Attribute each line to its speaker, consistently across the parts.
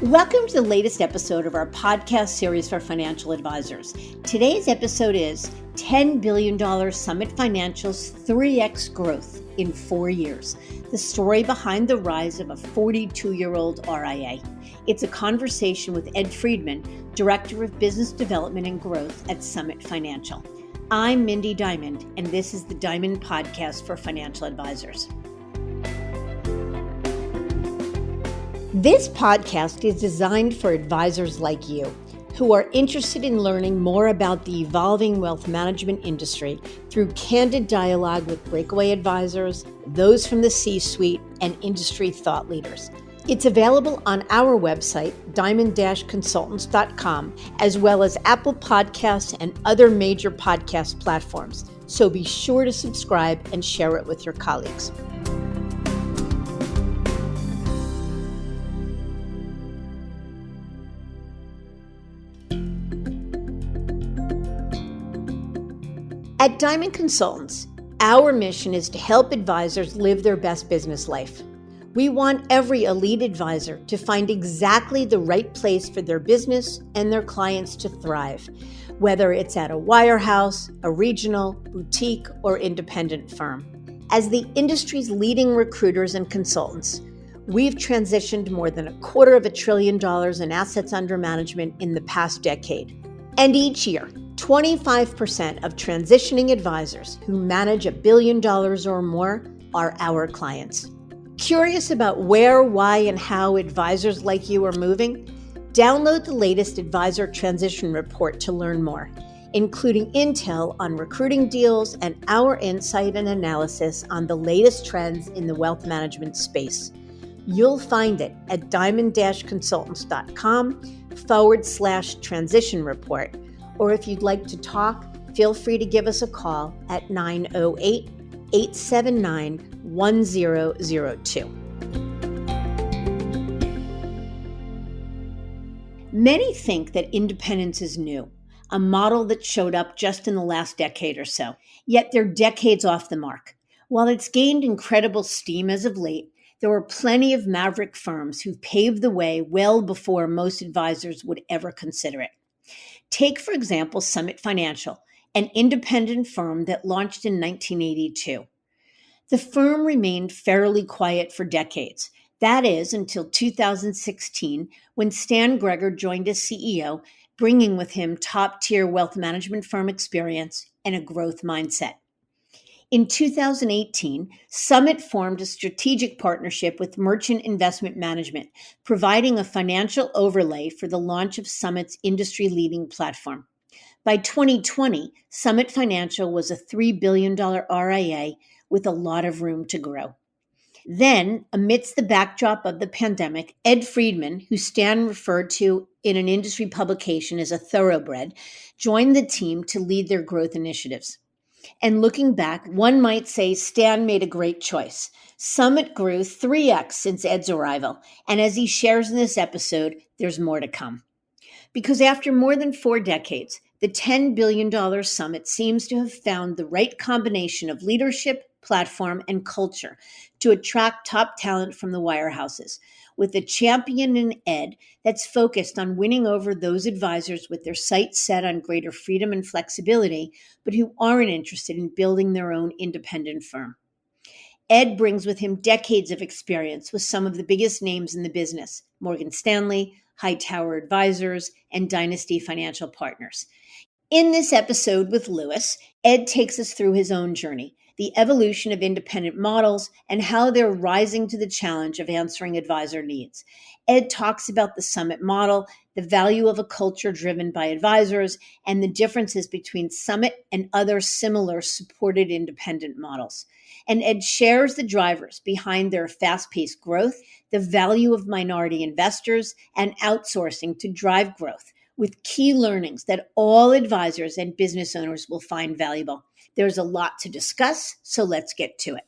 Speaker 1: Welcome to the latest episode of our podcast series for financial advisors. Today's episode is $10 billion Summit Financial's 3x growth in 4 years. The story behind the rise of a 42-year-old RIA. It's a conversation with Ed Friedman, Director of Business Development and Growth at Summit Financial. I'm Mindy Diamond, and this is the Diamond Podcast for Financial Advisors. This podcast is designed for advisors like you who are interested in learning more about the evolving wealth management industry through candid dialogue with breakaway advisors, those from the C-suite, and industry thought leaders. It's available on our website, diamond-consultants.com, as well as Apple Podcasts and other major podcast platforms. So be sure to subscribe and share it with your colleagues. At Diamond Consultants, our mission is to help advisors live their best business life. We want every elite advisor to find exactly the right place for their business and their clients to thrive, whether it's at a wirehouse, a regional, boutique, or independent firm. As the industry's leading recruiters and consultants, we've transitioned more than $250 billion in assets under management in the past decade. And each year, 25% of transitioning advisors who manage $1 billion or more are our clients. Curious about where, why, and how advisors like you are moving? Download the latest Advisor Transition Report to learn more, including intel on recruiting deals and our insight and analysis on the latest trends in the wealth management space. You'll find it at diamond-consultants.com/transition report. Or if you'd like to talk, feel free to give us a call at 908-879-1002. Many think that independence is new, a model that showed up just in the last decade or so, yet they're decades off the mark. While it's gained incredible steam as of late, there were plenty of maverick firms who paved the way well before most advisors would ever consider it. Take, for example, Summit Financial, an independent firm that launched in 1982. The firm remained fairly quiet for decades. That is, until 2016, when Stan Greger joined as CEO, bringing with him top-tier wealth management firm experience and a growth mindset. In 2018, Summit formed a strategic partnership with Merchant Investment Management, providing a financial overlay for the launch of Summit's industry-leading platform. By 2020, Summit Financial was a $3 billion RIA with a lot of room to grow. Then, amidst the backdrop of the pandemic, Ed Friedman, who Stan referred to in an industry publication as a thoroughbred, joined the team to lead their growth initiatives. And looking back, one might say Stan made a great choice. Summit grew 3x since Ed's arrival, and as he shares in this episode, there's more to come. Because after more than 4 decades, the $10 billion Summit seems to have found the right combination of leadership, platform, and culture to attract top talent from the wirehouses, with a champion in Ed that's focused on winning over those advisors with their sights set on greater freedom and flexibility, but who aren't interested in building their own independent firm. Ed brings with him decades of experience with some of the biggest names in the business: Morgan Stanley, Hightower Advisors, and Dynasty Financial Partners. In this episode with Lewis, Ed takes us through his own journey, the evolution of independent models, and how they're rising to the challenge of answering advisor needs. Ed talks about the Summit model, the value of a culture driven by advisors, and the differences between Summit and other similar supported independent models. And Ed shares the drivers behind their fast-paced growth, the value of minority investors, and outsourcing to drive growth, with key learnings that all advisors and business owners will find valuable. There's a lot to discuss, so let's get to it.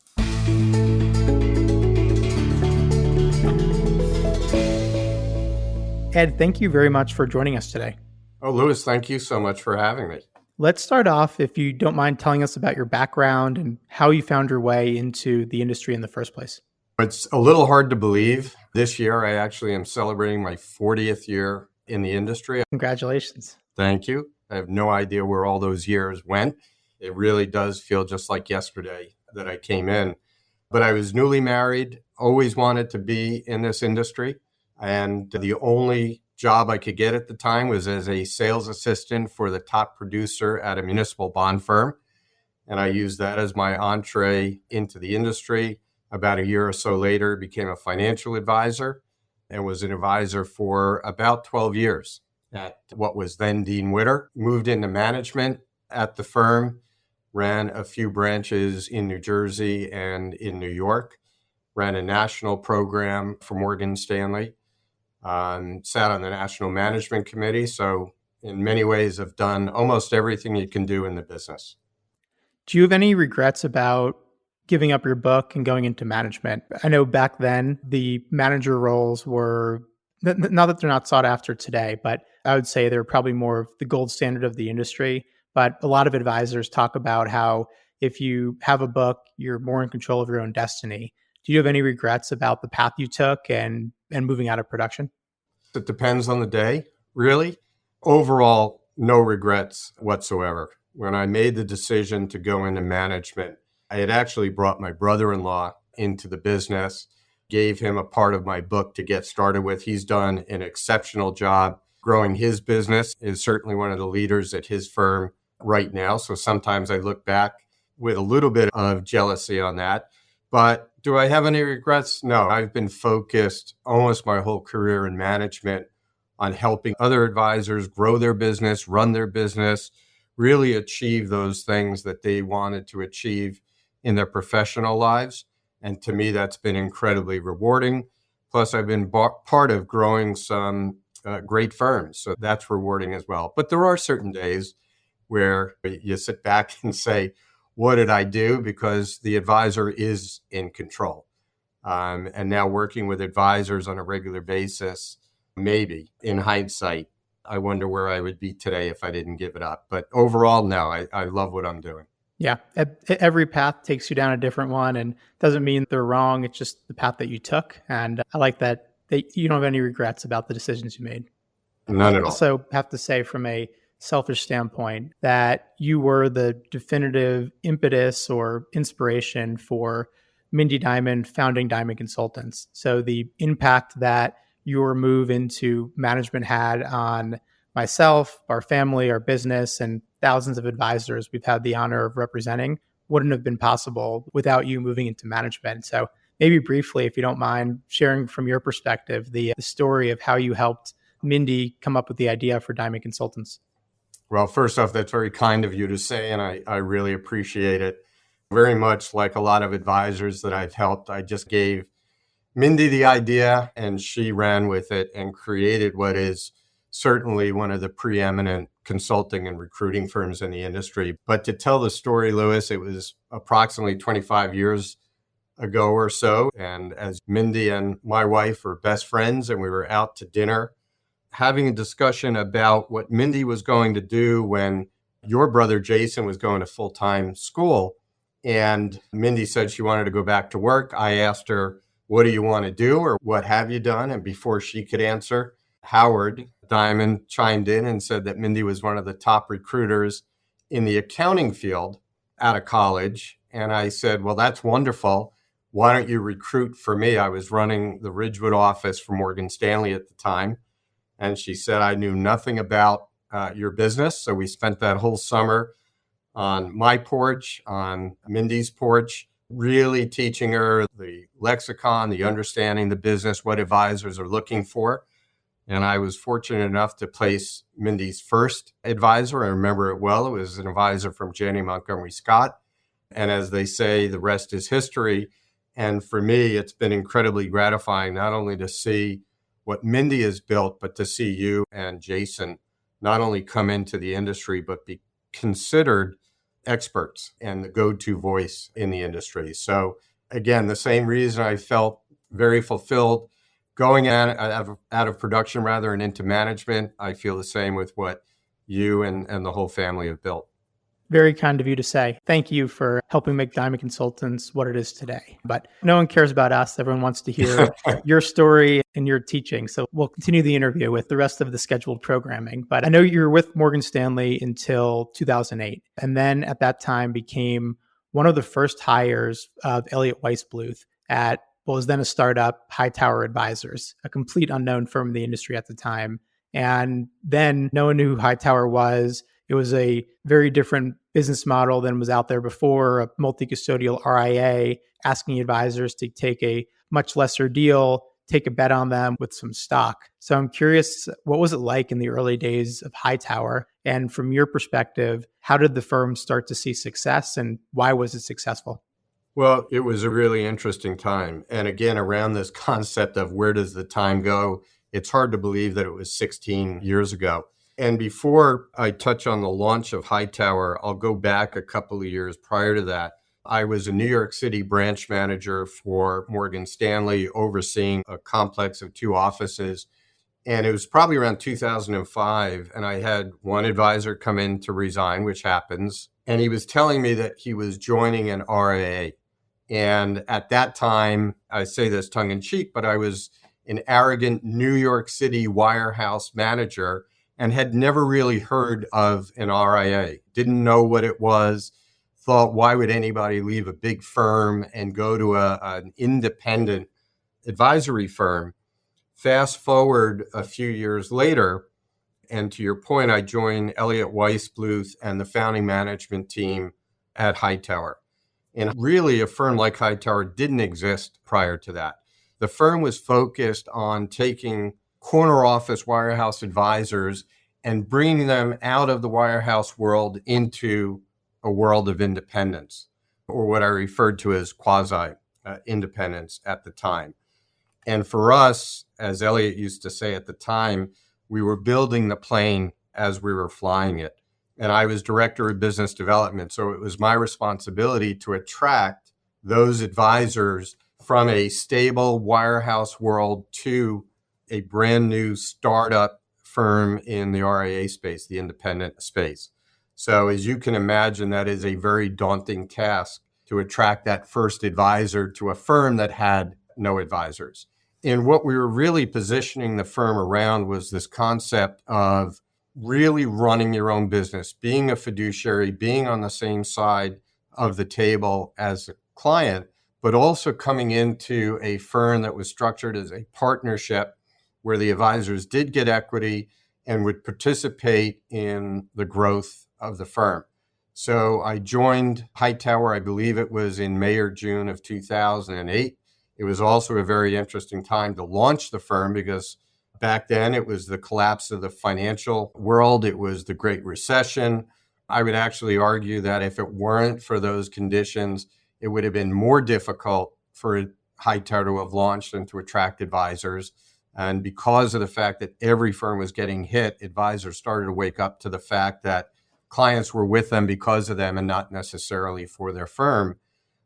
Speaker 2: Ed, thank you very much for joining us today.
Speaker 3: Oh, Lewis, thank you so much for having me.
Speaker 2: Let's start off, if you don't mind telling us about your background and how you found your way into the industry in the first place.
Speaker 3: It's a little hard to believe. This year, I actually am celebrating my 40th year in the industry.
Speaker 2: Congratulations.
Speaker 3: Thank you. I have no idea where all those years went. It really does feel just like yesterday that I came in. But I was newly married, always wanted to be in this industry. And the only job I could get at the time was as a sales assistant for the top producer at a municipal bond firm. And I used that as my entree into the industry. About a year or so later, became a financial advisor and was an advisor for about 12 years at what was then Dean Witter. Moved into management at the firm, ran a few branches in New Jersey and in New York, ran a national program for Morgan Stanley, sat on the National Management Committee. So in many ways, I've done almost everything you can do in the business.
Speaker 2: Do you have any regrets about giving up your book and going into management? I know back then the manager roles were, not that they're not sought after today, but I would say they're probably more of the gold standard of the industry. But a lot of advisors talk about how if you have a book, you're more in control of your own destiny. Do you have any regrets about the path you took and moving out of production?
Speaker 3: It depends on the day, really. Overall, no regrets whatsoever. When I made the decision to go into management, I had actually brought my brother-in-law into the business, gave him a part of my book to get started with. He's done an exceptional job growing his business, is certainly one of the leaders at his firm right now. So sometimes I look back with a little bit of jealousy on that. But do I have any regrets? No, I've been focused almost my whole career in management on helping other advisors grow their business, run their business, really achieve those things that they wanted to achieve in their professional lives. And to me, that's been incredibly rewarding. Plus, I've been part of growing some great firms. So that's rewarding as well. But there are certain days where you sit back and say, what did I do? Because the advisor is in control. And now working with advisors on a regular basis, maybe in hindsight, I wonder where I would be today if I didn't give it up. But overall, no, I love what I'm doing.
Speaker 2: Yeah. Every path takes you down a different one and doesn't mean they're wrong. It's just the path that you took. And I like that you don't have any regrets about the decisions you made.
Speaker 3: None
Speaker 2: I
Speaker 3: at all.
Speaker 2: also have to say from a selfish standpoint that you were the definitive impetus or inspiration for Mindy Diamond founding Diamond Consultants. So the impact that your move into management had on myself, our family, our business, and thousands of advisors we've had the honor of representing wouldn't have been possible without you moving into management. So maybe briefly, if you don't mind sharing from your perspective, the story of how you helped Mindy come up with the idea for Diamond Consultants.
Speaker 3: Well, first off, that's very kind of you to say, and I really appreciate it. Very much like a lot of advisors that I've helped, I just gave Mindy the idea and she ran with it and created what is certainly one of the preeminent consulting and recruiting firms in the industry. But to tell the story, Louis, it was approximately 25 years ago or so. And as Mindy and my wife were best friends and we were out to dinner, having a discussion about what Mindy was going to do when your brother Jason was going to full-time school. And Mindy said she wanted to go back to work. I asked her, what do you want to do or what have you done? And before she could answer, Howard Diamond chimed in and said that Mindy was one of the top recruiters in the accounting field out of college. And I said, well, that's wonderful. Why don't you recruit for me? I was running the Ridgewood office for Morgan Stanley at the time. And she said, I knew nothing about your business. So we spent that whole summer on my porch, on Mindy's porch, really teaching her the lexicon, the understanding the business, what advisors are looking for. And I was fortunate enough to place Mindy's first advisor. I remember it well. It was an advisor from Janney Montgomery Scott. And as they say, the rest is history. And for me, it's been incredibly gratifying not only to see what Mindy has built, but to see you and Jason not only come into the industry, but be considered experts and the go-to voice in the industry. So again, the same reason I felt very fulfilled going out of production and into management, I feel the same with what you and the whole family have built.
Speaker 2: Very kind of you to say. Thank you for helping make Diamond Consultants what it is today. But no one cares about us. Everyone wants to hear your story and your teaching. So we'll continue the interview with the rest of the scheduled programming. But I know you were with Morgan Stanley until 2008. And then at that time became one of the first hires of Elliott Weissbluth at what was then a startup, Hightower Advisors, a complete unknown firm in the industry at the time. And then no one knew who Hightower was. It was a very different business model than was out there before, a multi-custodial RIA asking advisors to take a much lesser deal, take a bet on them with some stock. So I'm curious, what was it like in the early days of Hightower? And from your perspective, how did the firm start to see success and why was it successful?
Speaker 3: Well, it was a really interesting time. And again, around this concept of where does the time go, it's hard to believe that it was 16 years ago. And before I touch on the launch of Hightower, I'll go back a couple of years prior to that. I was a New York City branch manager for Morgan Stanley, overseeing a complex of 2 offices. And it was probably around 2005. And I had one advisor come in to resign, which happens. And he was telling me that he was joining an RIA. And at that time, I say this tongue in cheek, but I was an arrogant New York City wirehouse manager and had never really heard of an RIA, didn't know what it was, thought, why would anybody leave a big firm and go to an independent advisory firm? Fast forward a few years later, and to your point, I joined Elliott Weissbluth and the founding management team at Hightower. And really, a firm like Hightower didn't exist prior to that. The firm was focused on taking corner office wirehouse advisors and bringing them out of the wirehouse world into a world of independence, or what I referred to as quasi-independence at the time. And for us, as Elliott used to say at the time, we were building the plane as we were flying it. And I was director of business development, so it was my responsibility to attract those advisors from a stable wirehouse world to a brand new startup firm in the RIA space, the independent space. So as you can imagine, that is a very daunting task to attract that first advisor to a firm that had no advisors. And what we were really positioning the firm around was this concept of really running your own business, being a fiduciary, being on the same side of the table as the client, but also coming into a firm that was structured as a partnership where the advisors did get equity and would participate in the growth of the firm. So I joined Hightower, I believe it was in May or June of 2008. It was also a very interesting time to launch the firm because back then it was the collapse of the financial world. It was the Great Recession. I would actually argue that if it weren't for those conditions, it would have been more difficult for Hightower to have launched and to attract advisors. And because of the fact that every firm was getting hit, advisors started to wake up to the fact that clients were with them because of them and not necessarily for their firm.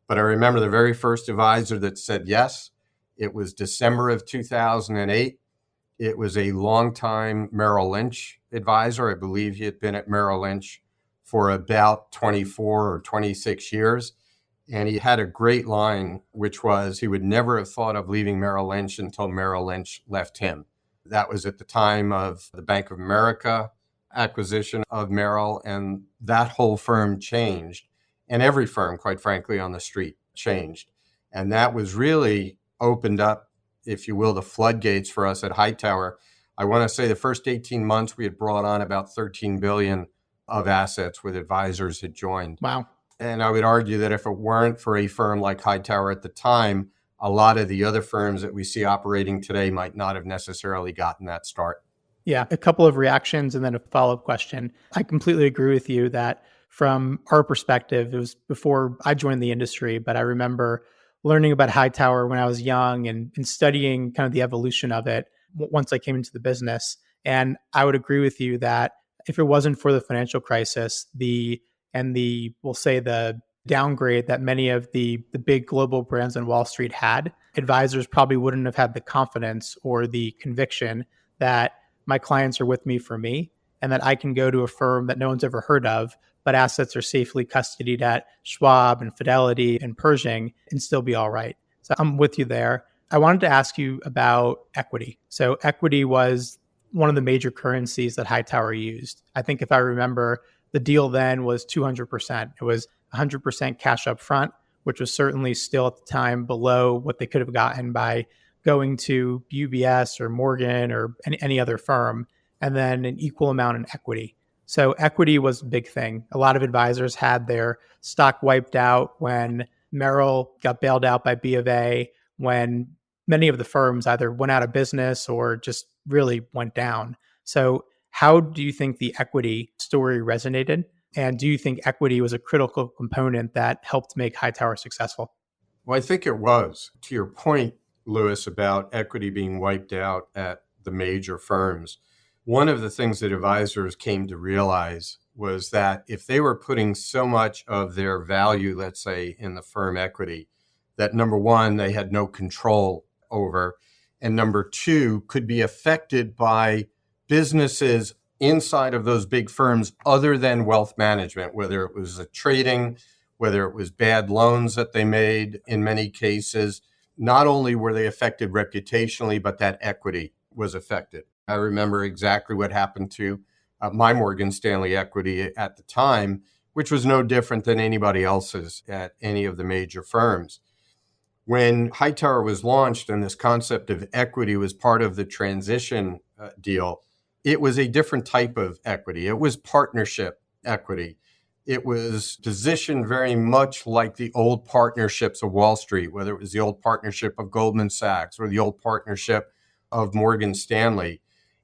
Speaker 3: But I remember the very first advisor that said yes. It was December of 2008. It was a longtime Merrill Lynch advisor. I believe he had been at Merrill Lynch for about 24 or 26 years. And he had a great line, which was he would never have thought of leaving Merrill Lynch until Merrill Lynch left him. That was at the time of the Bank of America acquisition of Merrill, and that whole firm changed. And every firm, quite frankly, on the street changed. And that was really opened up, if you will, the floodgates for us at Hightower. I want to say the first 18 months, we had brought on about 13 billion of assets with advisors had joined.
Speaker 2: Wow.
Speaker 3: And I would argue that if it weren't for a firm like Hightower at the time, a lot of the other firms that we see operating today might not have necessarily gotten that start.
Speaker 2: Yeah, a couple of reactions and then a follow-up question. I completely agree with you that from our perspective, it was before I joined the industry, but I remember learning about Hightower when I was young and studying kind of the evolution of it once I came into the business. And I would agree with you that if it wasn't for the financial crisis, we'll say the downgrade that many of the big global brands on Wall Street had, advisors probably wouldn't have had the confidence or the conviction that my clients are with me for me and that I can go to a firm that no one's ever heard of, but but assets are safely custodied at Schwab and Fidelity and Pershing and still be all right. So I'm with you there. I wanted to ask you about equity. So equity was one of the major currencies that Hightower used. I think if I remember, the deal then was 200%. It was 100% cash up front, which was certainly still at the time below what they could have gotten by going to UBS or Morgan or any other firm, and then an equal amount in equity. So equity was a big thing. A lot of advisors had their stock wiped out when Merrill got bailed out by B of A, when many of the firms either went out of business or just really went down. So how do you think the equity story resonated? And do you think equity was a critical component that helped make Hightower successful?
Speaker 3: Well, I think it was. To your point, Lewis, about equity being wiped out at the major firms, one of the things that advisors came to realize was that if they were putting so much of their value, let's say, in the firm equity, that number one, they had no control over, and number two, could be affected by businesses inside of those big firms other than wealth management, whether it was a trading, whether it was bad loans that they made in many cases. Not only were they affected reputationally, but that equity was affected. I remember exactly what happened to my Morgan Stanley equity at the time, which was no different than anybody else's at any of the major firms. When Hightower was launched and this concept of equity was part of the transition deal, it was a different type of equity. It was partnership equity. It was positioned very much like the old partnerships of Wall Street, whether it was the old partnership of Goldman Sachs or the old partnership of Morgan Stanley.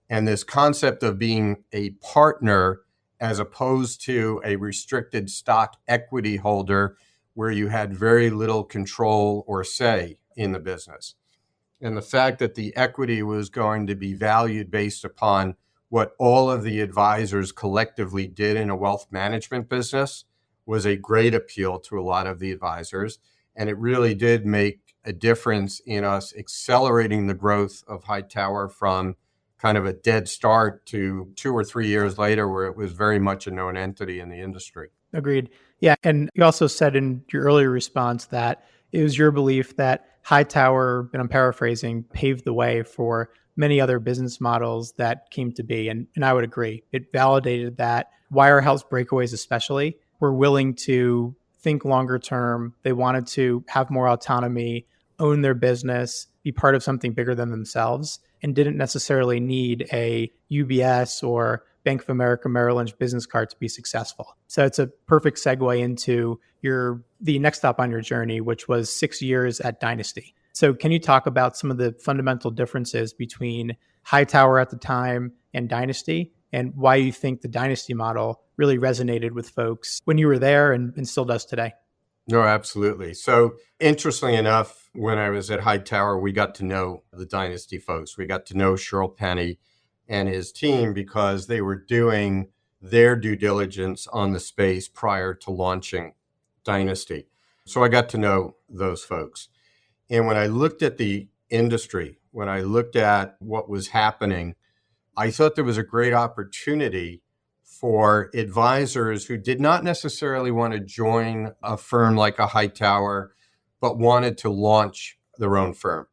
Speaker 3: And this concept of being a partner as opposed to a restricted stock equity holder where you had very little control or say in the business. And the fact that the equity was going to be valued based upon what all of the advisors collectively did in a wealth management business was a great appeal to a lot of the advisors. And it really did make a difference in us accelerating the growth of Hightower from kind of a dead start to 2 or 3 years later, where it was very much a known entity in the industry.
Speaker 2: Agreed. Yeah. And you also said in your earlier response that it was your belief that Hightower, and I'm paraphrasing, paved the way for many other business models that came to be. And I would agree. It validated that wirehouse breakaways especially were willing to think longer term. They wanted to have more autonomy, own their business, be part of something bigger than themselves, and didn't necessarily need a UBS or Bank of America Merrill Lynch business card to be successful. So it's a perfect segue into the next stop on your journey, which was 6 years at Dynasty. So can you talk about some of the fundamental differences between Hightower at the time and Dynasty, and why you think the Dynasty model really resonated with folks when you were there and still does today?
Speaker 3: No, absolutely. So interestingly enough, when I was at Hightower, we got to know the Dynasty folks. We got to know Cheryl Penny and his team because they were doing their due diligence on the space prior to launching Dynasty. So I got to know those folks. And when I looked at the industry, when I looked at what was happening, I thought there was a great opportunity for advisors who did not necessarily want to join a firm like a Hightower, but wanted to launch their own firm.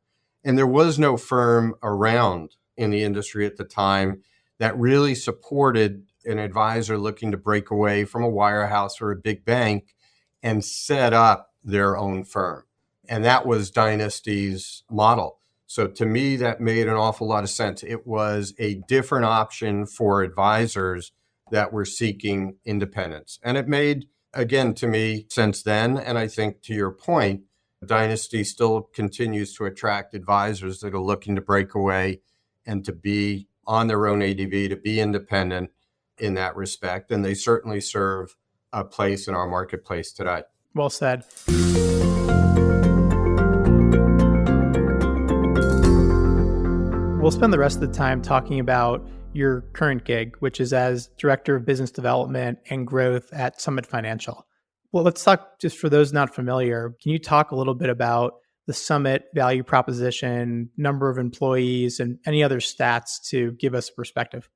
Speaker 3: And there was no firm around in the industry at the time that really supported an advisor looking to break away from a wirehouse or a big bank and set up their own firm. And that was Dynasty's model. So to me, that made an awful lot of sense. It was a different option for advisors that were seeking independence. And it made, again, to me, sense then. And I think to your point, Dynasty still continues to attract advisors that are looking to break away and to be on their own ADV, to be independent in that respect. And they certainly serve a place in our marketplace today.
Speaker 2: Well said. We'll spend the rest of the time talking about your current gig, which is as Director of Business Development and Growth at Summit Financial. Well, let's talk, just for those not familiar, can you talk a little bit about the Summit value proposition, number of employees, and any other stats to give us a perspective?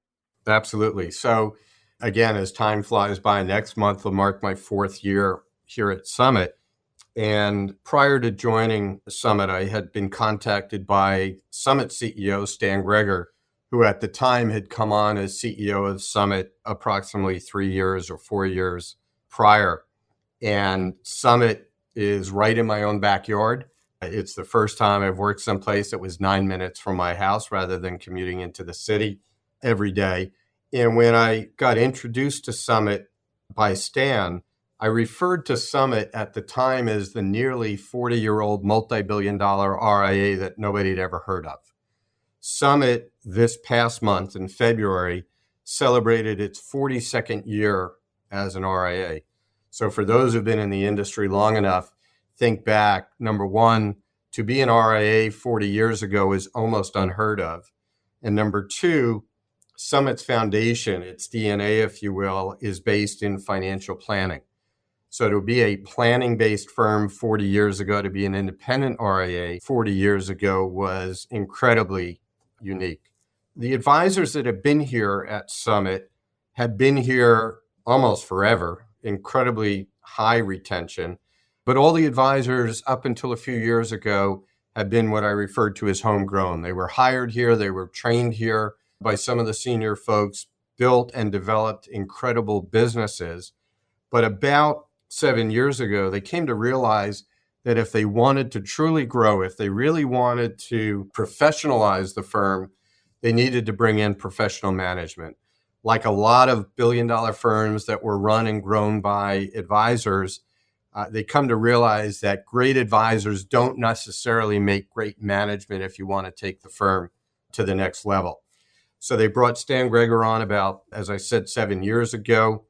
Speaker 3: Absolutely. So Again, as time flies by, next month will mark my 4th year here at Summit. And prior to joining Summit, I had been contacted by Summit CEO Stan Greger, who at the time had come on as CEO of Summit approximately 3 years or 4 years prior. And Summit is right in my own backyard. It's the first time I've worked someplace that was 9 minutes from my house rather than commuting into the city every day. And when I got introduced to Summit by Stan, I referred to Summit at the time as the nearly 40-year-old multi-billion-dollar RIA that nobody had ever heard of. Summit this past month in February celebrated its 42nd year as an RIA. So for those who've been in the industry long enough, think back, number one, to be an RIA 40 years ago is almost unheard of. And number two, Summit's foundation, its DNA, if you will, is based in financial planning. So to be a planning-based firm 40 years ago, to be an independent RIA 40 years ago was incredibly unique. The advisors that have been here at Summit have been here almost forever, incredibly high retention. But all the advisors up until a few years ago have been what I referred to as homegrown. They were hired here, they were trained here by some of the senior folks, built and developed incredible businesses. But about 7 years ago, they came to realize that if they wanted to truly grow, if they really wanted to professionalize the firm, they needed to bring in professional management. Like a lot of billion-dollar firms that were run and grown by advisors, they come to realize that great advisors don't necessarily make great management if you want to take the firm to the next level. So they brought Stan Greger on about, as I said, 7 years ago.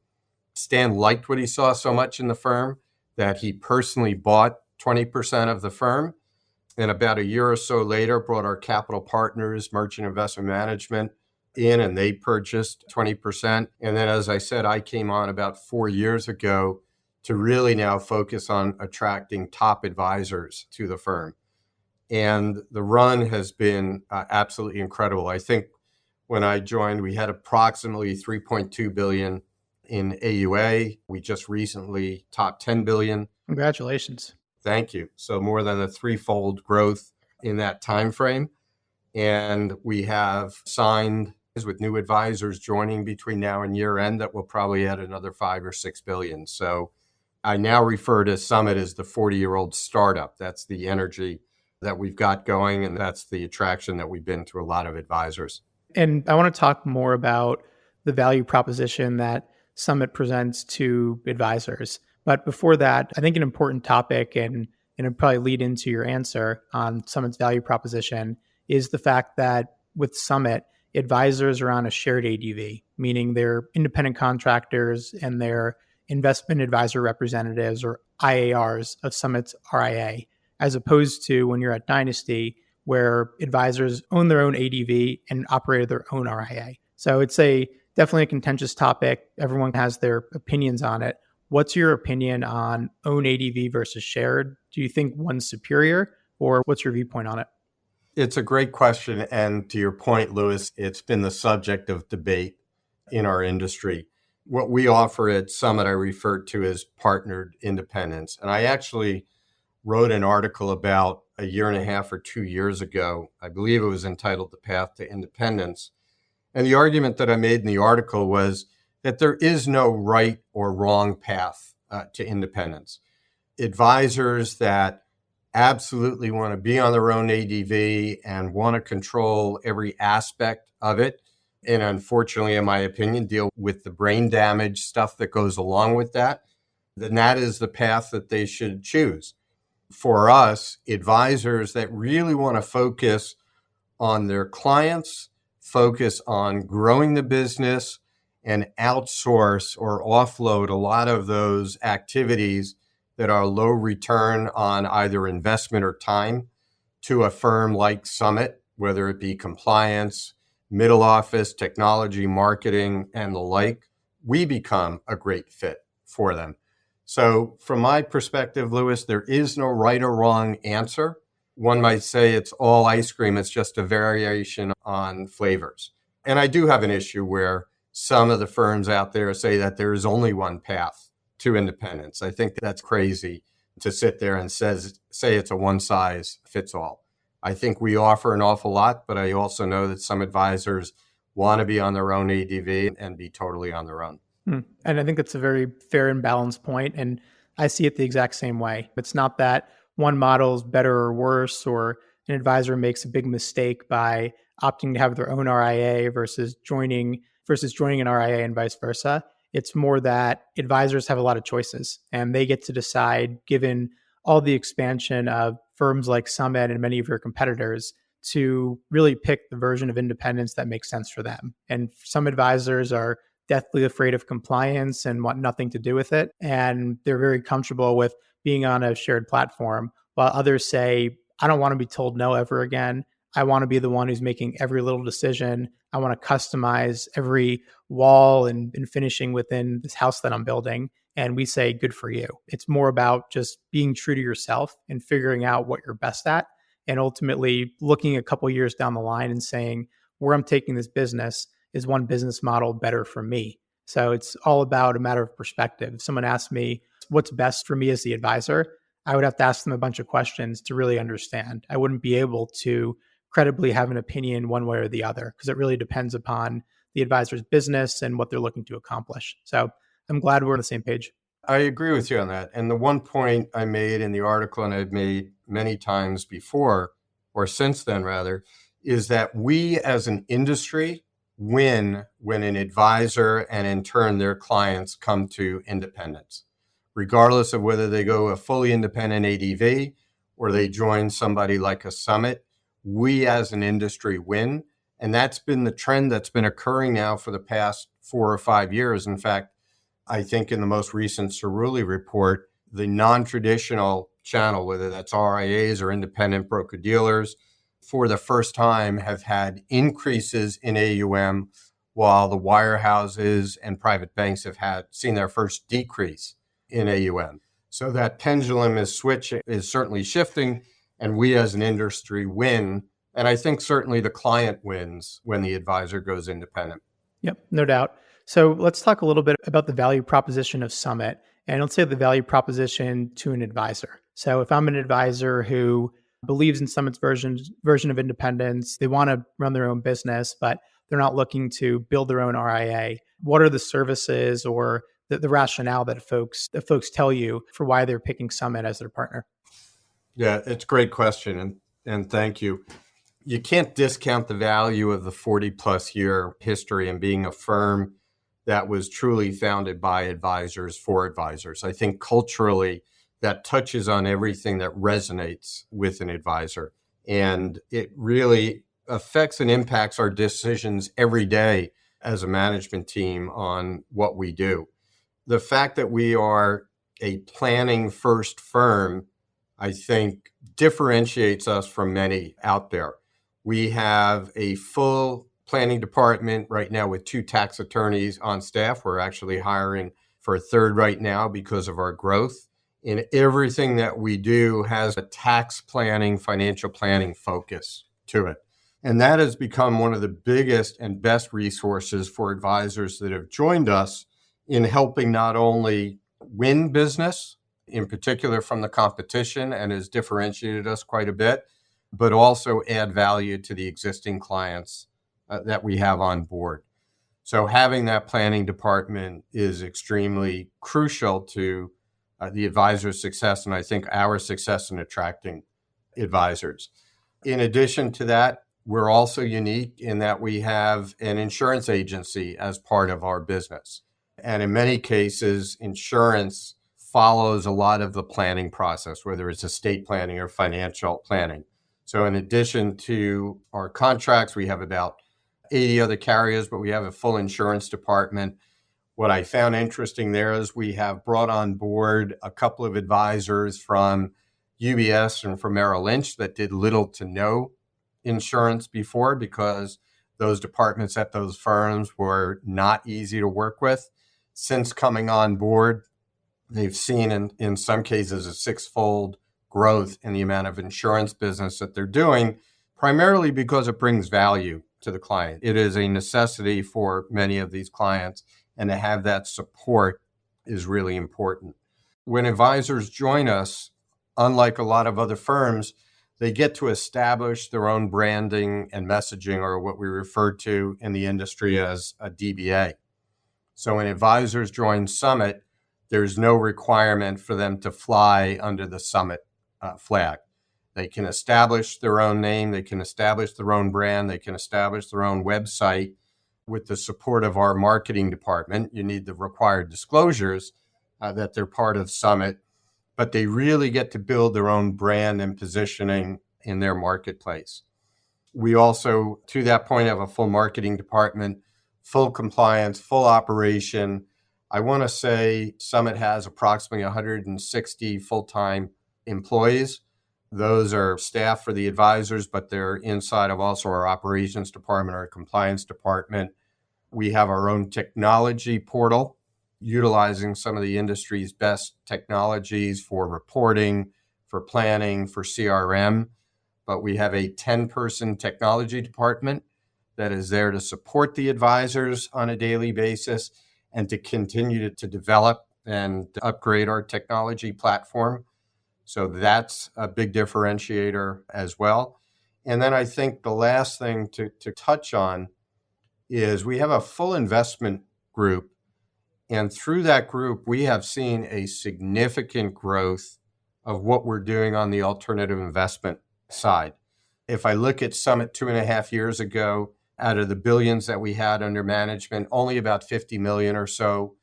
Speaker 3: Stan liked what he saw so much in the firm that he personally bought 20% of the firm. And about a year or so later, brought our capital partners, Merchant Investment Management, in, and they purchased 20%. And then, as I said, I came on about 4 years ago to really now focus on attracting top advisors to the firm. And the run has been absolutely incredible. I think when I joined, we had approximately $3.2 billion in AUA. We just recently topped $10 billion.
Speaker 2: Congratulations.
Speaker 3: Thank you. So more than a threefold growth in that time frame. And we have signed with new advisors joining between now and year end that will probably add another 5 or 6 billion. So I now refer to Summit as the 40-year-old startup. That's the energy that we've got going, and that's the attraction that we've been to a lot of advisors.
Speaker 2: And I want to talk more about the value proposition that Summit presents to advisors. But before that, I think an important topic, and it'll probably lead into your answer on Summit's value proposition, is the fact that with Summit, advisors are on a shared ADV, meaning they're independent contractors and they're investment advisor representatives or IARs of Summit's RIA, as opposed to when you're at Dynasty, where advisors own their own ADV and operate their own RIA. So it's definitely a contentious topic. Everyone has their opinions on it. What's your opinion on own ADV versus shared? Do you think one's superior, or what's your viewpoint on it?
Speaker 3: It's a great question. And to your point, Louis, it's been the subject of debate in our industry. What we offer at Summit, I refer to as partnered independence. And I actually wrote an article about a year and a half or 2 years ago. I believe it was entitled The Path to Independence. And the argument that I made in the article was that there is no right or wrong path to independence. Advisors that absolutely want to be on their own ADV and want to control every aspect of it, and unfortunately, in my opinion, deal with the brain damage stuff that goes along with that, then that is the path that they should choose. For us, advisors that really want to focus on their clients, focus on growing the business, and outsource or offload a lot of those activities that are low return on either investment or time to a firm like Summit, whether it be compliance, middle office, technology, marketing, and the like, we become a great fit for them. So from my perspective, Louis, there is no right or wrong answer. One might say it's all ice cream. It's just a variation on flavors. And I do have an issue where some of the firms out there say that there is only one path to independence. I think that's crazy to sit there and say it's a one size fits all. I think we offer an awful lot, but I also know that some advisors want to be on their own ADV and be totally on their own.
Speaker 2: And I think it's a very fair and balanced point. And I see it the exact same way. It's not that one model is better or worse, or an advisor makes a big mistake by opting to have their own RIA versus joining an RIA and vice versa. It's more that advisors have a lot of choices and they get to decide, given all the expansion of firms like Summit and many of your competitors, to really pick the version of independence that makes sense for them. And some advisors are deathly afraid of compliance and want nothing to do with it. And they're very comfortable with being on a shared platform, while others say, I don't want to be told no ever again. I want to be the one who's making every little decision. I want to customize every wall and finishing within this house that I'm building. And we say, good for you. It's more about just being true to yourself and figuring out what you're best at. And ultimately looking a couple years down the line and saying, where I'm taking this business, is one business model better for me? So it's all about a matter of perspective. If someone asked me what's best for me as the advisor, I would have to ask them a bunch of questions to really understand. I wouldn't be able to credibly have an opinion one way or the other, because it really depends upon the advisor's business and what they're looking to accomplish. So I'm glad we're on the same page.
Speaker 3: I agree with you on that. And the one point I made in the article, and I've made many times before, or since then rather, is that we as an industry win when an advisor and in turn their clients come to independence, regardless of whether they go a fully independent ADV or they join somebody like a Summit. We as an industry win. And that's been the trend that's been occurring now for the past 4 or 5 years. In fact, I think in the most recent Cerulli report, the non-traditional channel, whether that's RIAs or independent broker-dealers, for the first time have had increases in AUM, while the wirehouses and private banks have seen their first decrease in AUM. So that pendulum is certainly shifting, and we as an industry win. And I think certainly the client wins when the advisor goes independent.
Speaker 2: Yep, no doubt. So let's talk a little bit about the value proposition of Summit, and let's say the value proposition to an advisor. So if I'm an advisor who believes in Summit's version of independence, they want to run their own business, but they're not looking to build their own RIA, what are the services or the rationale that folks tell you for why they're picking Summit as their partner?
Speaker 3: Yeah, it's a great question, and thank you. You can't discount the value of the 40 plus year history and being a firm that was truly founded by advisors for advisors. I think culturally that touches on everything that resonates with an advisor. And it really affects and impacts our decisions every day as a management team on what we do. The fact that we are a planning first firm, I think, differentiates us from many out there. We have a full planning department right now with 2 tax attorneys on staff. We're actually hiring for a 3rd right now because of our growth. And everything that we do has a tax planning, financial planning focus to it. And that has become one of the biggest and best resources for advisors that have joined us in helping not only win business, in particular from the competition, and has differentiated us quite a bit, but also add value to the existing clients that we have on board. So having that planning department is extremely crucial to the advisor's success, and I think our success in attracting advisors. In addition to that, we're also unique in that we have an insurance agency as part of our business. And in many cases, insurance follows a lot of the planning process, whether it's estate planning or financial planning. So in addition to our contracts, we have about 80 other carriers, but we have a full insurance department. What I found interesting there is we have brought on board a couple of advisors from UBS and from Merrill Lynch that did little to no insurance before, because those departments at those firms were not easy to work with. Since coming on board, they've seen in some cases a 6-fold growth in the amount of insurance business that they're doing, primarily because it brings value to the client. It is a necessity for many of these clients, and to have that support is really important. When advisors join us, unlike a lot of other firms, they get to establish their own branding and messaging, or what we refer to in the industry as a DBA. So when advisors join Summit, there's no requirement for them to fly under the Summit flag. They can establish their own name, they can establish their own brand, they can establish their own website with the support of our marketing department. You need the required disclosures that they're part of Summit, but they really get to build their own brand and positioning in their marketplace. We also, to that point, have a full marketing department, full compliance, full operation. I want to say Summit has approximately 160 full-time employees. Those are staff for the advisors, but they're inside of also our operations department, our compliance department. We have our own technology portal, utilizing some of the industry's best technologies for reporting, for planning, for CRM. But we have a 10-person technology department that is there to support the advisors on a daily basis and to continue to develop and to upgrade our technology platform. So that's a big differentiator as well. And then I think the last thing to touch on is we have a full investment group. And through that group, we have seen a significant growth of what we're doing on the alternative investment side. If I look at Summit 2.5 years ago, out of the billions that we had under management, only about 50 million or so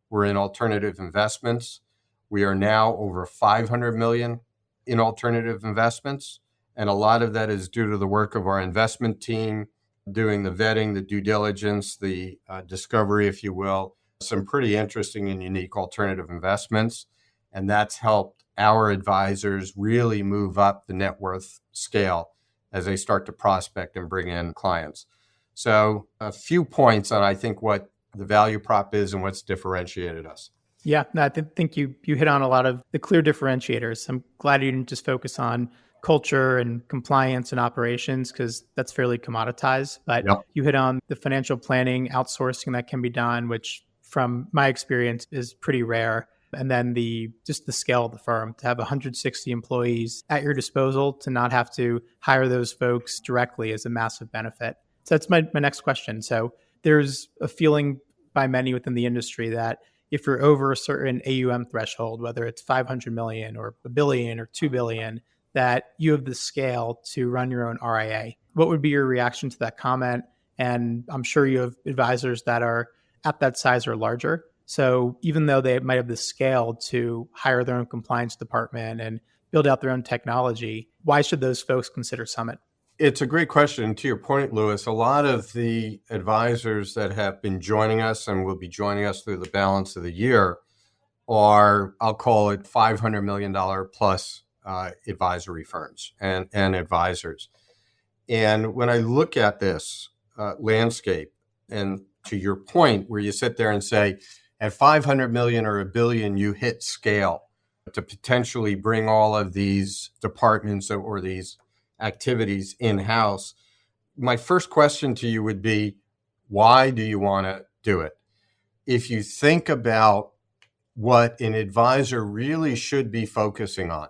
Speaker 3: were in alternative investments. We are now over 500 million in alternative investments. And a lot of that is due to the work of our investment team, doing the vetting, the due diligence, the discovery, if you will, some pretty interesting and unique alternative investments. And that's helped our advisors really move up the net worth scale as they start to prospect and bring in clients. So a few points on, I think, what the value prop is and what's differentiated us.
Speaker 2: Yeah, no, I think you hit on a lot of the clear differentiators. I'm glad you didn't just focus on culture and compliance and operations, because that's fairly commoditized. But
Speaker 3: Yep.
Speaker 2: You hit on the financial planning, outsourcing that can be done, which from my experience is pretty rare. And then just the scale of the firm, to have 160 employees at your disposal, to not have to hire those folks directly, is a massive benefit. So that's my next question. So there's a feeling by many within the industry that if you're over a certain AUM threshold, whether it's 500 million or a billion or 2 billion, that you have the scale to run your own RIA. What would be your reaction to that comment? And I'm sure you have advisors that are at that size or larger. So even though they might have the scale to hire their own compliance department and build out their own technology, why should those folks consider Summit?
Speaker 3: It's a great question. To your point, Lewis, a lot of the advisors that have been joining us and will be joining us through the balance of the year are, I'll call it $500 million plus advisory firms and advisors. And when I look at this landscape, and to your point, where you sit there and say, at 500 million or a billion, you hit scale to potentially bring all of these departments or these activities in-house. My first question to you would be, why do you want to do it? If you think about what an advisor really should be focusing on,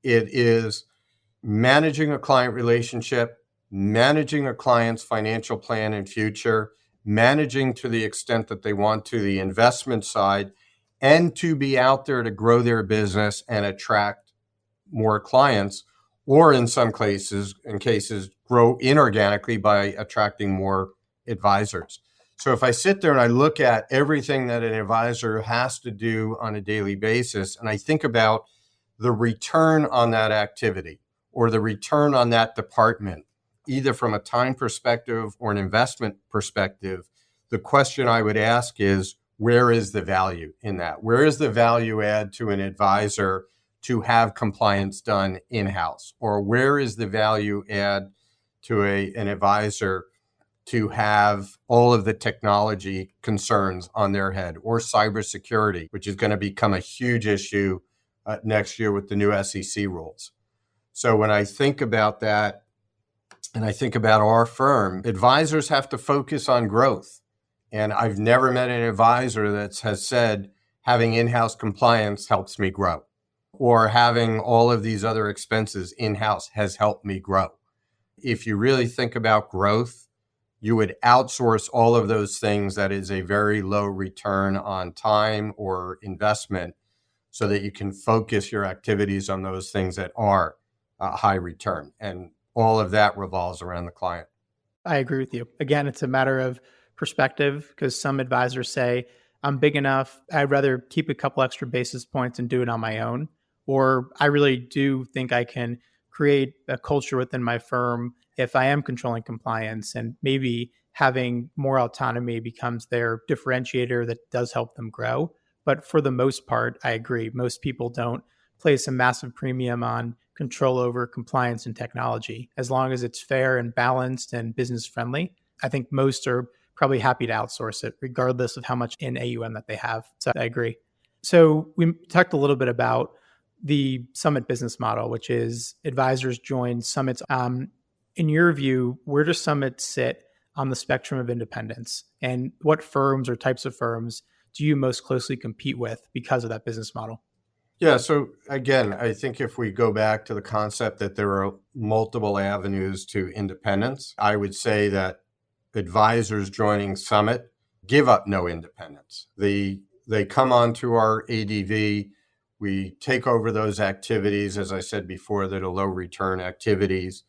Speaker 3: it is managing a client relationship, managing a client's financial plan and future, managing to the extent that they want to the investment side, and to be out there to grow their business and attract more clients, or in some cases, grow inorganically by attracting more advisors. So if I sit there and I look at everything that an advisor has to do on a daily basis, and I think about the return on that activity or the return on that department, either from a time perspective or an investment perspective, the question I would ask is, where is the value in that? Where is the value add to an advisor to have compliance done in-house? Or where is the value add to an advisor to have all of the technology concerns on their head, or cybersecurity, which is going to become a huge issue next year with the new SEC rules? So when I think about that, and I think about our firm, advisors have to focus on growth. And I've never met an advisor that has said, having in-house compliance helps me grow, or having all of these other expenses in-house has helped me grow. If you really think about growth, you would outsource all of those things that is a very low return on time or investment so that you can focus your activities on those things that are high return. And all of that revolves around the client.
Speaker 2: I agree with you. Again, it's a matter of perspective because some advisors say, I'm big enough. I'd rather keep a couple extra basis points and do it on my own. Or I really do think I can create a culture within my firm if I am controlling compliance, and maybe having more autonomy becomes their differentiator that does help them grow. But for the most part, I agree. Most people don't place a massive premium on control over compliance and technology. As long as it's fair and balanced and business friendly, I think most are probably happy to outsource it, regardless of how much in AUM that they have. So I agree. So we talked a little bit about the Summit business model, which is advisors join Summits. In your view, where does Summit sit on the spectrum of independence? And what firms or types of firms do you most closely compete with because of that business model?
Speaker 3: Yeah, so again, I think if we go back to the concept that there are multiple avenues to independence, I would say that advisors joining Summit give up no independence. They come onto our ADV, we take over those activities, as I said before, that are low return activities,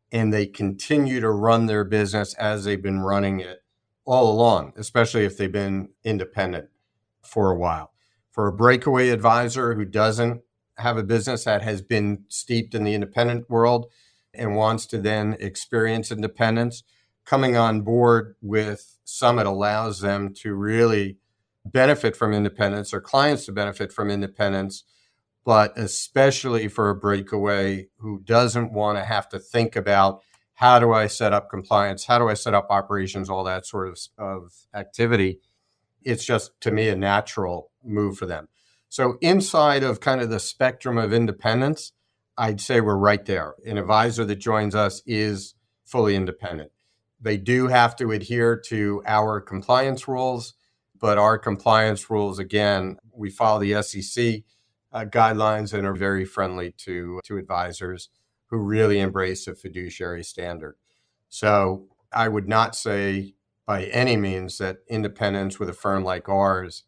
Speaker 3: and they continue to run their business as they've been running it all along, especially if they've been independent for a while. For a breakaway advisor who doesn't have a business that has been steeped in the independent world and wants to then experience independence, coming on board with Summit allows them to really benefit from independence, or clients to benefit from independence, but especially for a breakaway who doesn't want to have to think about how do I set up compliance, how do I set up operations, all that sort of activity. It's just, to me, a natural move for them. So inside of kind of the spectrum of independence, I'd say we're right there. An advisor that joins us is fully independent. They do have to adhere to our compliance rules, but our compliance rules, again, we follow the SEC guidelines and are very friendly to advisors who really embrace a fiduciary standard. So I would not say by any means that independence with a firm like ours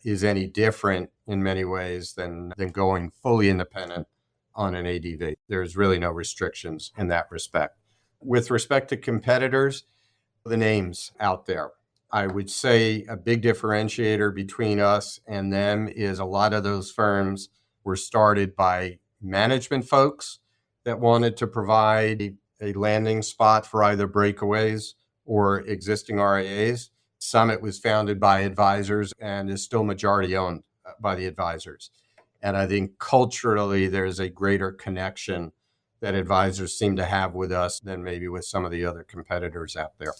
Speaker 3: is any different in many ways than going fully independent on an ADV. There's really no restrictions in that respect. With respect to competitors, the names out there, I would say a big differentiator between us and them is a lot of those firms were started by management folks that wanted to provide a landing spot for either breakaways or existing RIAs. Summit was founded by advisors and is still majority owned by the advisors. And I think culturally, there's a greater connection that advisors seem to have with us than maybe with some of the other competitors out there.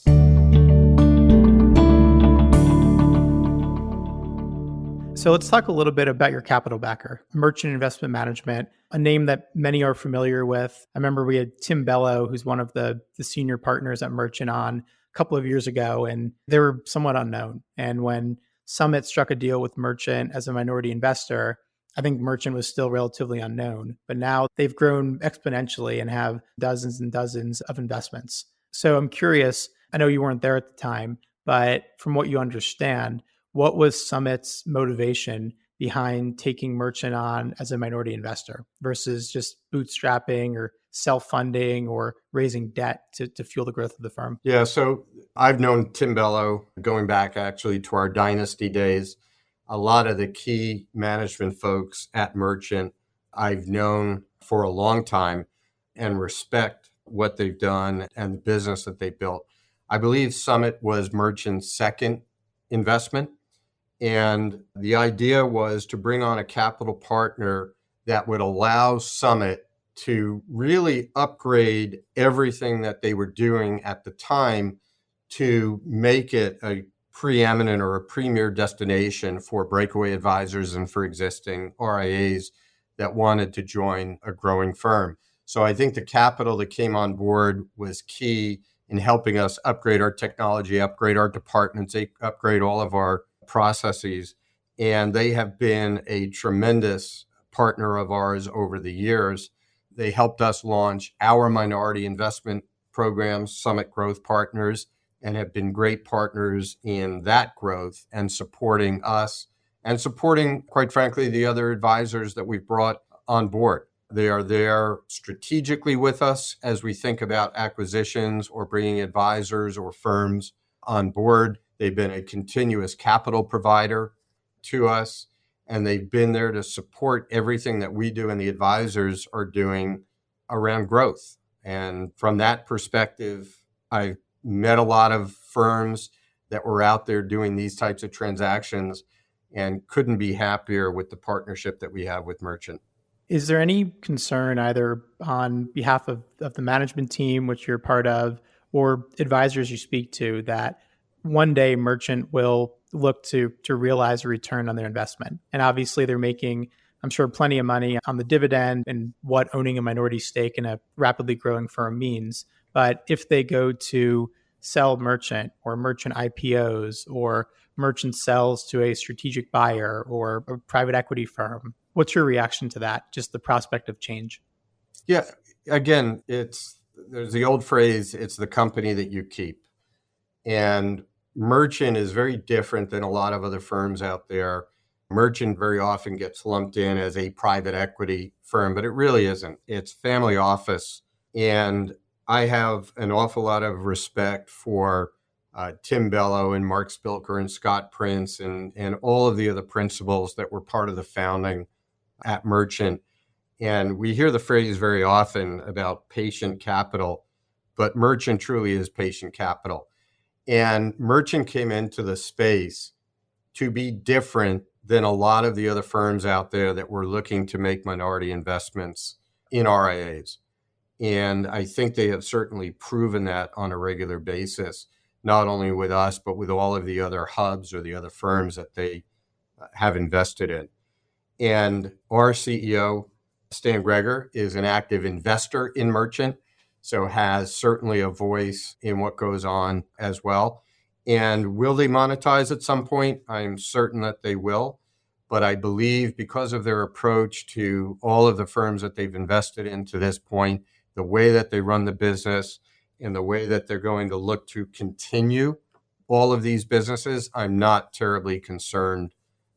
Speaker 2: So let's talk a little bit about your capital backer, Merchant Investment Management, a name that many are familiar with. I remember we had Tim Bello, who's one of the senior partners at Merchant, on a couple of years ago, and they were somewhat unknown. And when Summit struck a deal with Merchant as a minority investor, I think Merchant was still relatively unknown, but now they've grown exponentially and have dozens and dozens of investments. So I'm curious, I know you weren't there at the time, but from what you understand, what was Summit's motivation behind taking Merchant on as a minority investor versus just bootstrapping or self-funding or raising debt to fuel the growth of the firm?
Speaker 3: Yeah, so I've known Tim Bello going back actually to our Dynasty days. A lot of the key management folks at Merchant I've known for a long time and respect what they've done and the business that they built. I believe Summit was Merchant's second investment. And the idea was to bring on a capital partner that would allow Summit to really upgrade everything that they were doing at the time to make it a preeminent or a premier destination for breakaway advisors and for existing RIAs that wanted to join a growing firm. So I think the capital that came on board was key in helping us upgrade our technology, upgrade our departments, upgrade all of our processes. And they have been a tremendous partner of ours over the years. They helped us launch our minority investment program, Summit Growth Partners, and have been great partners in that growth and supporting us and supporting, quite frankly, the other advisors that we've brought on board. They are there strategically with us as we think about acquisitions or bringing advisors or firms on board. They've been a continuous capital provider to us, and they've been there to support everything that we do and the advisors are doing around growth. And from that perspective, I met a lot of firms that were out there doing these types of transactions and couldn't be happier with the partnership that we have with Merchant.
Speaker 2: Is there any concern either on behalf of the management team, which you're part of, or advisors you speak to, that one day Merchant will look to realize a return on their investment? And obviously they're making, I'm sure, plenty of money on the dividend and what owning a minority stake in a rapidly growing firm means. But if they go to sell Merchant, or Merchant IPOs, or Merchant sells to a strategic buyer or a private equity firm, what's your reaction to that? Just the prospect of change?
Speaker 3: Yeah, again, there's the old phrase, it's the company that you keep. And Merchant is very different than a lot of other firms out there. Merchant very often gets lumped in as a private equity firm, but it really isn't. It's family office. And I have an awful lot of respect for Tim Bello and Mark Spilker and Scott Prince and all of the other principals that were part of the founding at Merchant. And we hear the phrase very often about patient capital, but Merchant truly is patient capital. And Merchant came into the space to be different than a lot of the other firms out there that were looking to make minority investments in RIAs. And I think they have certainly proven that on a regular basis, not only with us, but with all of the other hubs or the other firms that they have invested in. And our CEO, Stan Greger, is an active investor in Merchant, so has certainly a voice in what goes on as well. And will they monetize at some point? I'm certain that they will. But I believe because of their approach to all of the firms that they've invested in to this point, the way that they run the business and the way that they're going to look to continue all of these businesses, I'm not terribly concerned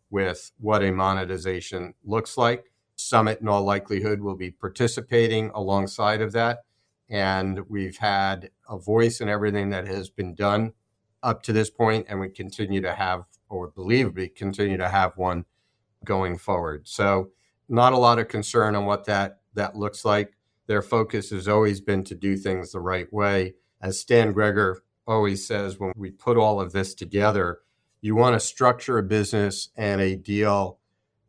Speaker 3: with what a monetization looks like. Summit, in all likelihood, will be participating alongside of that. And we've had a voice in everything that has been done up to this point, and we continue to have, or believe we continue to have one going forward. So not a lot of concern on what that looks like. Their focus has always been to do things the right way. As Stan Greger always says, when we put all of this together, you want to structure a business and a deal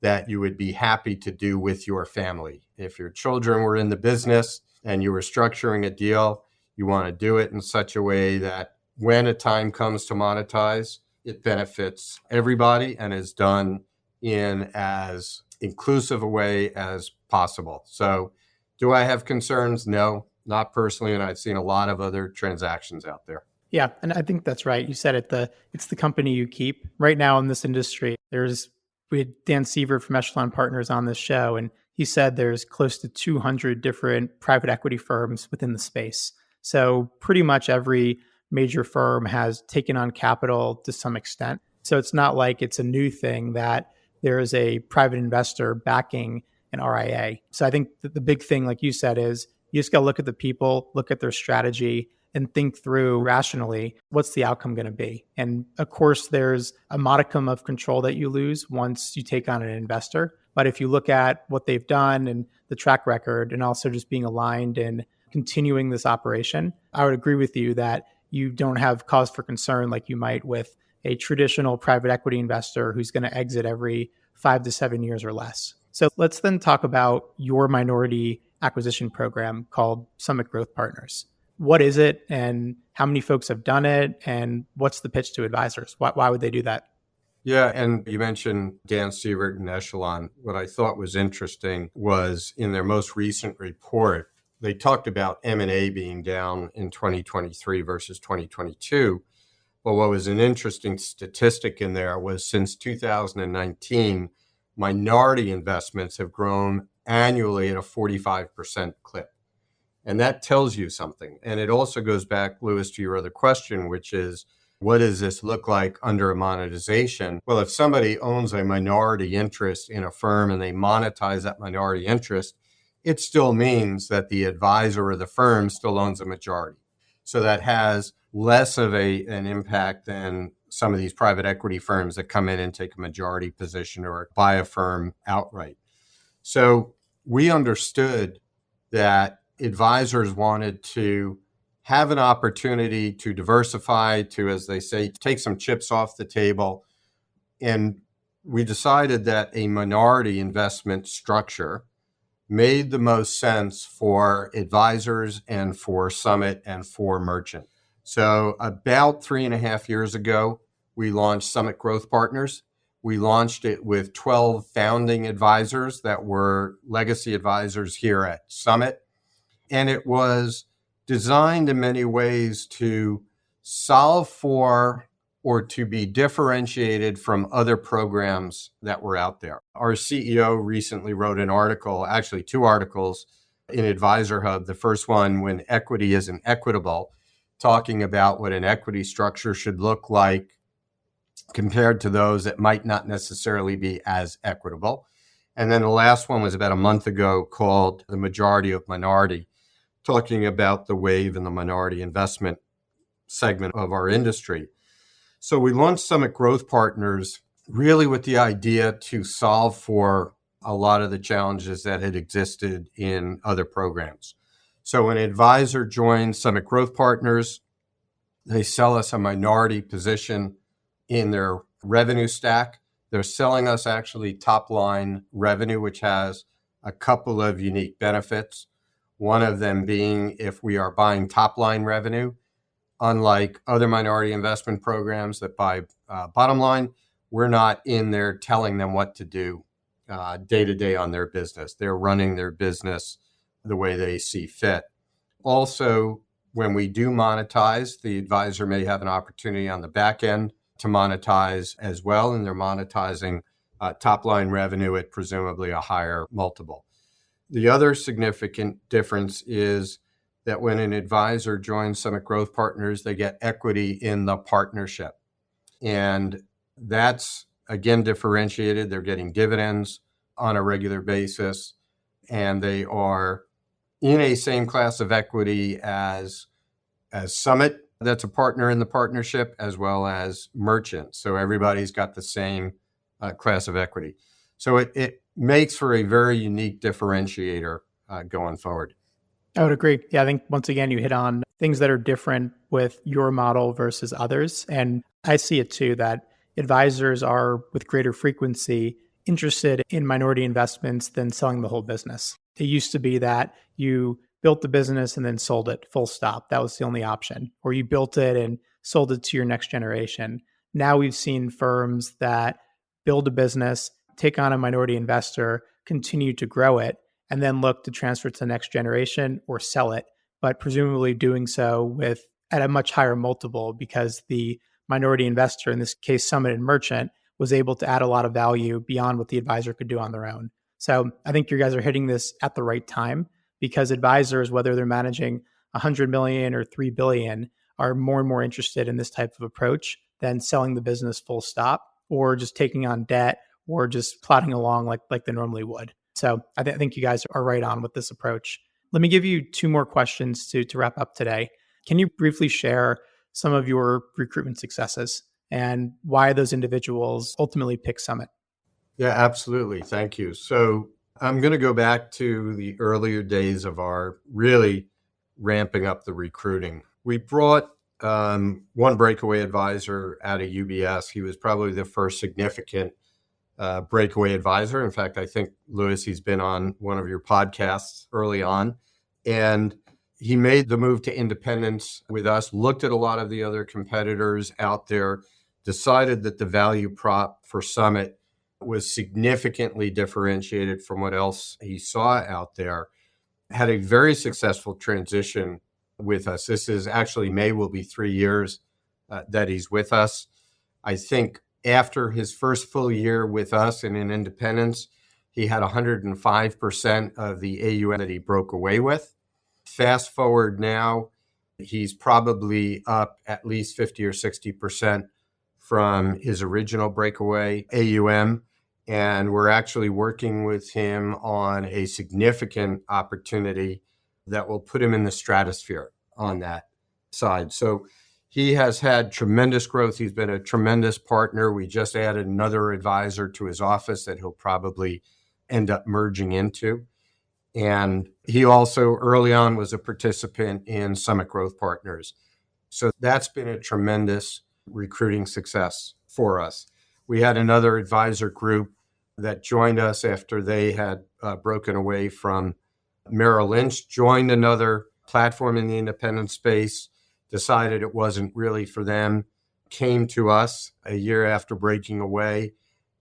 Speaker 3: that you would be happy to do with your family. If your children were in the business and you were structuring a deal, you want to do it in such a way that when a time comes to monetize, it benefits everybody and is done in as inclusive a way as possible. So do I have concerns? No, not personally. And I've seen a lot of other transactions out there.
Speaker 2: Yeah, and I think that's right. You said it, it's the company you keep. Right now in this industry, we had Dan Sievert from Echelon Partners on this show, and he said there's close to 200 different private equity firms within the space. So pretty much every major firm has taken on capital to some extent. So it's not like it's a new thing that there is a private investor backing an RIA. So I think that the big thing, like you said, is you just got to look at the people, look at their strategy, and think through rationally, what's the outcome going to be? And of course, there's a modicum of control that you lose once you take on an investor. But if you look at what they've done and the track record, and also just being aligned and continuing this operation, I would agree with you that you don't have cause for concern like you might with a traditional private equity investor who's going to exit every 5 to 7 years or less. So let's then talk about your minority acquisition program called Summit Growth Partners. What is it, and how many folks have done it, and what's the pitch to advisors? Why would they do that?
Speaker 3: Yeah, and you mentioned Dan Sievert and Echelon. What I thought was interesting was in their most recent report, they talked about M&A being down in 2023 versus 2022. But what was an interesting statistic in there was since 2019, minority investments have grown annually at a 45% clip. And that tells you something. And it also goes back, Lewis, to your other question, which is, what does this look like under a monetization? Well, if somebody owns a minority interest in a firm and they monetize that minority interest, it still means that the advisor or the firm still owns a majority. So that has less of an impact than some of these private equity firms that come in and take a majority position or buy a firm outright. So we understood that advisors wanted to have an opportunity to diversify, to, as they say, take some chips off the table. And we decided that a minority investment structure made the most sense for advisors and for Summit and for Merchant. So about 3.5 years ago, we launched Summit Growth Partners. We launched it with 12 founding advisors that were legacy advisors here at Summit. And it was designed in many ways to solve for or to be differentiated from other programs that were out there. Our CEO recently wrote an article, actually 2 articles in Advisor Hub. The first one, When Equity Isn't Equitable, talking about what an equity structure should look like compared to those that might not necessarily be as equitable. And then the last one was about a month ago called The Majority of Minority, talking about the wave in the minority investment segment of our industry. So we launched Summit Growth Partners really with the idea to solve for a lot of the challenges that had existed in other programs. So when an advisor joins Summit Growth Partners, they sell us a minority position in their revenue stack. They're selling us actually top line revenue, which has a couple of unique benefits. One of them being, if we are buying top line revenue, unlike other minority investment programs that buy bottom line, we're not in there telling them what to do day to day on their business. They're running their business the way they see fit. Also, when we do monetize, the advisor may have an opportunity on the back end to monetize as well, and they're monetizing top line revenue at presumably a higher multiple. The other significant difference is that when an advisor joins Summit Growth Partners, they get equity in the partnership. And that's, again, differentiated. They're getting dividends on a regular basis, and they are in a same class of equity as Summit, that's a partner in the partnership, as well as Merchant. So everybody's got the same class of equity. So it makes for a very unique differentiator going forward.
Speaker 2: I would agree. Yeah, I think once again, you hit on things that are different with your model versus others. And I see it too, that advisors are with greater frequency interested in minority investments than selling the whole business. It used to be that you built the business and then sold it, full stop. That was the only option. Or you built it and sold it to your next generation. Now we've seen firms that build a business, take on a minority investor, continue to grow it, and then look to transfer it to the next generation or sell it, but presumably doing so at a much higher multiple because the minority investor, in this case Summit and Merchant, was able to add a lot of value beyond what the advisor could do on their own. So I think you guys are hitting this at the right time because advisors, whether they're managing 100 million or 3 billion, are more and more interested in this type of approach than selling the business full stop or just taking on debt or just plodding along like they normally would. So I think you guys are right on with this approach. Let me give you 2 more questions to wrap up today. Can you briefly share some of your recruitment successes and why those individuals ultimately pick Summit?
Speaker 3: Yeah, absolutely. Thank you. So I'm going to go back to the earlier days of our really ramping up the recruiting. We brought one breakaway advisor out of UBS. He was probably the first significant breakaway advisor. In fact, I think, Lewis, he's been on one of your podcasts early on. And he made the move to independence with us, looked at a lot of the other competitors out there, decided that the value prop for Summit was significantly differentiated from what else he saw out there. had a very successful transition with us. This is actually May will be 3 years that he's with us. I think after his first full year with us and in independence, he had 105% of the AUM that he broke away with. Fast forward now, he's probably up at least 50 or 60% from his original breakaway AUM. And we're actually working with him on a significant opportunity that will put him in the stratosphere on that side. So he has had tremendous growth. He's been a tremendous partner. We just added another advisor to his office that he'll probably end up merging into. And he also early on was a participant in Summit Growth Partners. So that's been a tremendous recruiting success for us. We had another advisor group that joined us after they had broken away from Merrill Lynch, joined another platform in the independent space, decided it wasn't really for them, came to us a year after breaking away,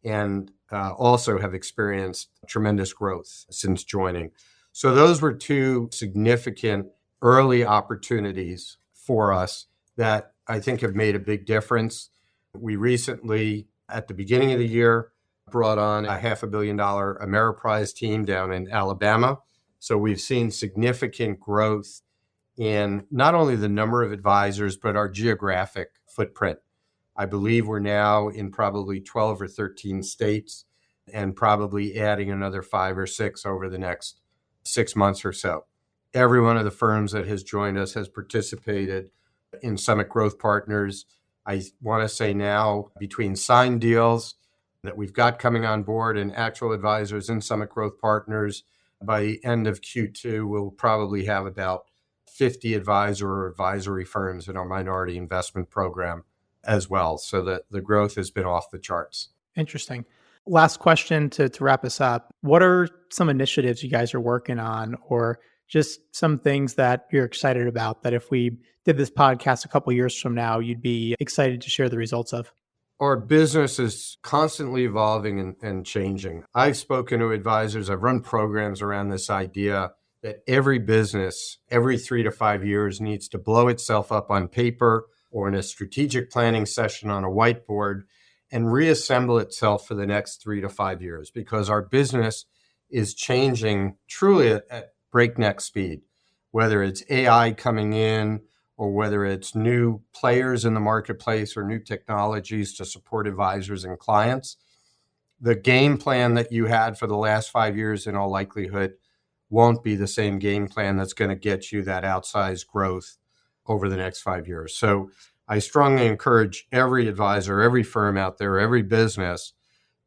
Speaker 3: and also have experienced tremendous growth since joining. So those were two significant early opportunities for us that I think have made a big difference. We recently, at the beginning of the year, brought on a $500 million Ameriprise team down in Alabama. So we've seen significant growth in not only the number of advisors, but our geographic footprint. I believe we're now in probably 12 or 13 states and probably adding another 5 or 6 over the next 6 months or so. Every one of the firms that has joined us has participated in Summit Growth Partners. I want to say now between signed deals that we've got coming on board and actual advisors in Summit Growth Partners, by the end of Q2, we'll probably have about 50 advisor or advisory firms in our minority investment program as well. So that the growth has been off the charts.
Speaker 2: Interesting. Last question to wrap us up. What are some initiatives you guys are working on, or just some things that you're excited about that if we did this podcast a couple of years from now, you'd be excited to share the results of?
Speaker 3: Our business is constantly evolving and changing. I've spoken to advisors. I've run programs around this idea that every business, every 3 to 5 years, needs to blow itself up on paper or in a strategic planning session on a whiteboard and reassemble itself for the next 3 to 5 years, because our business is changing truly at breakneck speed, whether it's AI coming in or whether it's new players in the marketplace or new technologies to support advisors and clients. The game plan that you had for the last 5 years in all likelihood won't be the same game plan that's going to get you that outsized growth over the next 5 years. So I strongly encourage every advisor, every firm out there, every business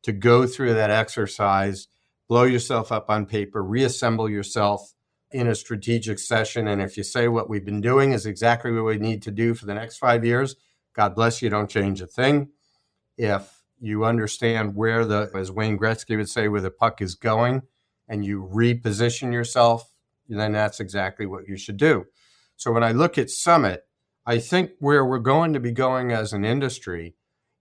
Speaker 3: to go through that exercise, blow yourself up on paper, reassemble yourself in a strategic session. And if you say what we've been doing is exactly what we need to do for the next 5 years, God bless you, don't change a thing. If you understand where as Wayne Gretzky would say, where the puck is going, and you reposition yourself, then that's exactly what you should do. So when I look at Summit, I think where we're going to be going as an industry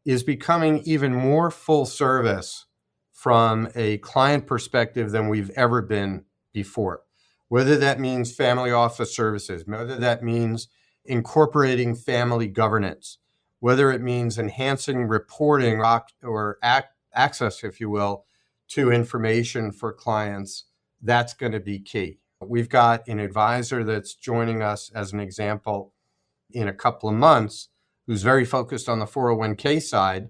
Speaker 3: is becoming even more full service from a client perspective than we've ever been before. Whether that means family office services, whether that means incorporating family governance, whether it means enhancing reporting or access, if you will, to information for clients, that's going to be key. We've got an advisor that's joining us as an example in a couple of months who's very focused on the 401k side.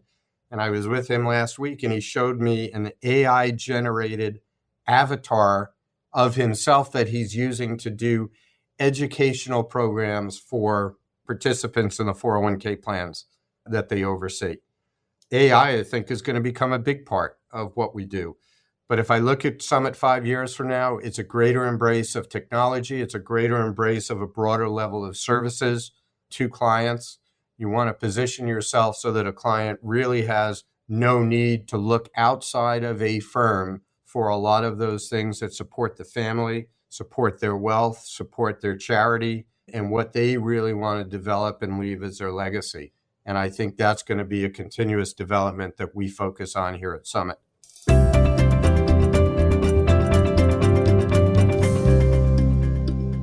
Speaker 3: And I was with him last week and he showed me an AI generated avatar of himself that he's using to do educational programs for participants in the 401k plans that they oversee. AI, I think, is going to become a big part of what we do. But if I look at Summit 5 years from now, it's a greater embrace of technology. It's a greater embrace of a broader level of services to clients. You want to position yourself so that a client really has no need to look outside of a firm for a lot of those things that support the family, support their wealth, support their charity, and what they really want to develop and leave as their legacy. And I think that's going to be a continuous development that we focus on here at Summit.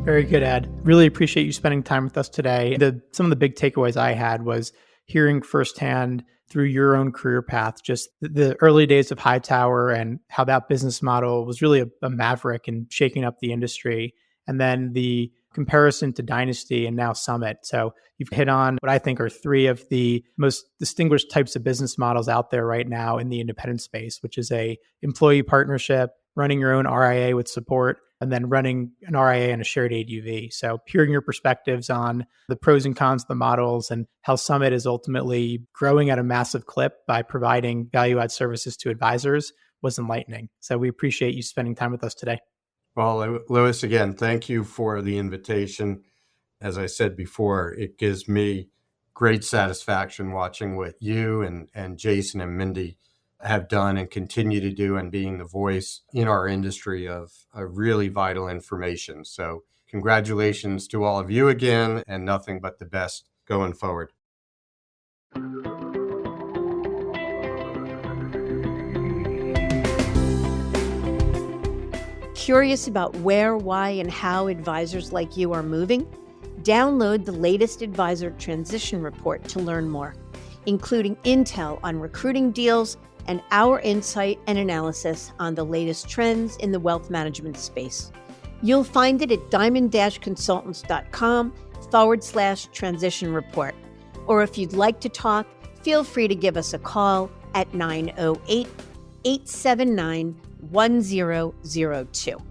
Speaker 2: Very good, Ed. Really appreciate you spending time with us today. Some of the big takeaways I had was hearing firsthand through your own career path, just the early days of Hightower and how that business model was really a maverick and shaking up the industry. And then the comparison to Dynasty and now Summit. So you've hit on what I think are three of the most distinguished types of business models out there right now in the independent space, which is a employee partnership, running your own RIA with support, and then running an RIA and a shared ADV. So hearing your perspectives on the pros and cons of the models and how Summit is ultimately growing at a massive clip by providing value-add services to advisors was enlightening. So we appreciate you spending time with us today.
Speaker 3: Well, Louis, again, thank you for the invitation. As I said before, it gives me great satisfaction watching what you and Jason and Mindy have done and continue to do, and being the voice in our industry of really vital information. So congratulations to all of you again, and nothing but the best going forward.
Speaker 1: Curious about where, why, and how advisors like you are moving? Download the latest Advisor Transition Report to learn more, including intel on recruiting deals and our insight and analysis on the latest trends in the wealth management space. You'll find it at diamond-consultants.com/transition report. Or if you'd like to talk, feel free to give us a call at 908-879-1002.